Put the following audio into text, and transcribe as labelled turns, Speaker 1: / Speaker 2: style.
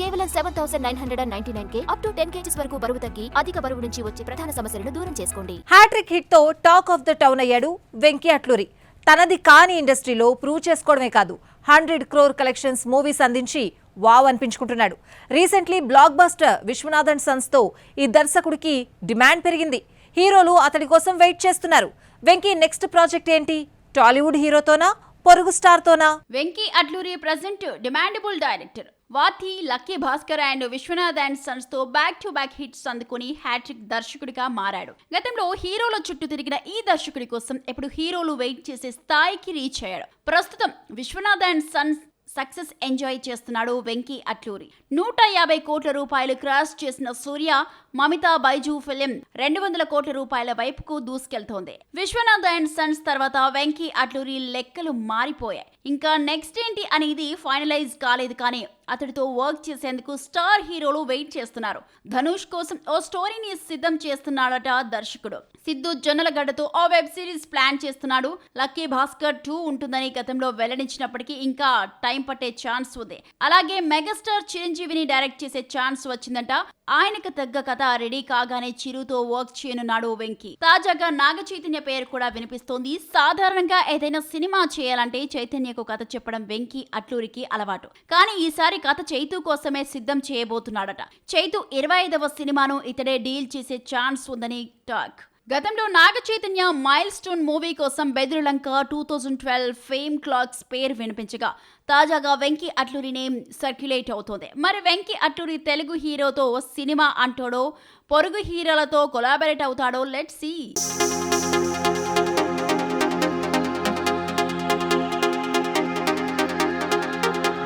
Speaker 1: కేవలం 7,999 up to 10 kgs వరకు బరువు తగ్గి అధిక బరువు నుంచి వచ్చే ప్రధాన సమస్యలను దూరం చేసుకోండి.
Speaker 2: హ్యాట్రిక్ హిట్ తో టాక్ ఆఫ్ ద టౌన్ అయ్యాడు వెంకీ అట్లూరి. తనది కాని ఇండస్ట్రీలో ప్రూవ్ చేసుకోవడమే కాదు 100 crore కలెక్షన్స్ మూవీస్ అందించి వావ్ అనిపించుకుంటున్నాడు. Recently blockbuster Vishwanathan sons తో ఈ దర్శకుడికి డిమాండ్ పెరిగింది. హీరోలు అతడి కోసం వెయిట్ చేస్తున్నారు. వెంకీ నెక్స్ట్ ప్రాజెక్ట్ ఏంటి? టాలీవుడ్ హీరోతోనా, పొరుగు స్టార్ తోనా?
Speaker 3: Venky Atluri present demandable director. Vaathi, lucky Bhaskar and Vishwanath and sons తో బ్యాక్ టు బ్యాక్ హిట్స్ అందుకుని హ్యాట్రిక్ దర్శకుడిగా మారాడు. గతంలో హీరోల చుట్టూ తిరిగిన ఈ దర్శకుడి కోసం ఇప్పుడు హీరోలు వెయిట్ చేసే స్థాయికి రీచ్ అయ్యాడు. ప్రస్తుతం Vishwanath and sons success enjoy చేస్తున్నాడు వెంకీ అట్లూరి. 150 కోట్ల రూపాయలు క్రాస్ చేసిన సూర్య, మమితా బైజు ఫిలిం 200 కోట్ల రూపాయల వైపుకు దూసుకెళ్తోంది. విశ్వనాథ్ అండ్ సన్స్ తర్వాత వెంకీ అట్లూరి లెక్కలు మారిపోయాయి. ఇంకా నెక్స్ట్ ఏంటి అనేది ఫైనలైజ్ కాలేదు, కానీ అతడితో వర్క్ చేసేందుకు స్టార్ హీరోలు వెయిట్ చేస్తున్నారు. ధనుష్ కోసం ఓ స్టోరీని సిద్ధం చేస్తున్నాడట దర్శకుడు. సిద్ధు జొన్నలగడ్డతో ఓ వెబ్ సిరీస్ ప్లాన్ చేస్తున్నాడు. లక్కీ భాస్కర్ 2 ఉంటుందని గతంలో వెల్లడించినప్పటికీ ఇంకా టైం పట్టే ఛాన్స్ ఉంది. అలాగే మెగాస్టార్ చిరంజీవిని డైరెక్ట్ చేసే ఛాన్స్ వచ్చిందంట. ఆయనకు తగ్గ కథ రెడీ కాగానే చిరుతో వర్క్ చేయనున్నాడు వెంకీ. తాజాగా నాగ చైతన్య పేరు కూడా వినిపిస్తోంది. సాధారణంగా ఏదైనా సినిమా చేయాలంటే చైతన్యకు కథ చెప్పడం వెంకీ అట్లూరికి అలవాటు. కానీ ఈసారి కథ చైతు కోసమే సిద్ధం చేయబోతున్నాడట. చైతు 25వ సినిమాను ఇతడే డీల్ చేసే ఛాన్స్ ఉందని టాక్. గతంలో Naga Chaitanya mile stone movie కోసం బెదురులంక 2012 ఫేమ్ క్లాక్స్ పేరు వినిపించగా తాజాగా వెంకీ అట్లూరి నేమ్ సర్క్యులేట్ అవుతోంది. మరి వెంకీ అట్లూరి తెలుగు హీరోతో సినిమా అంటాడో, పొరుగు హీరోలతో కొలాబరేట్ అవుతాడో, లెట్స్ సీ.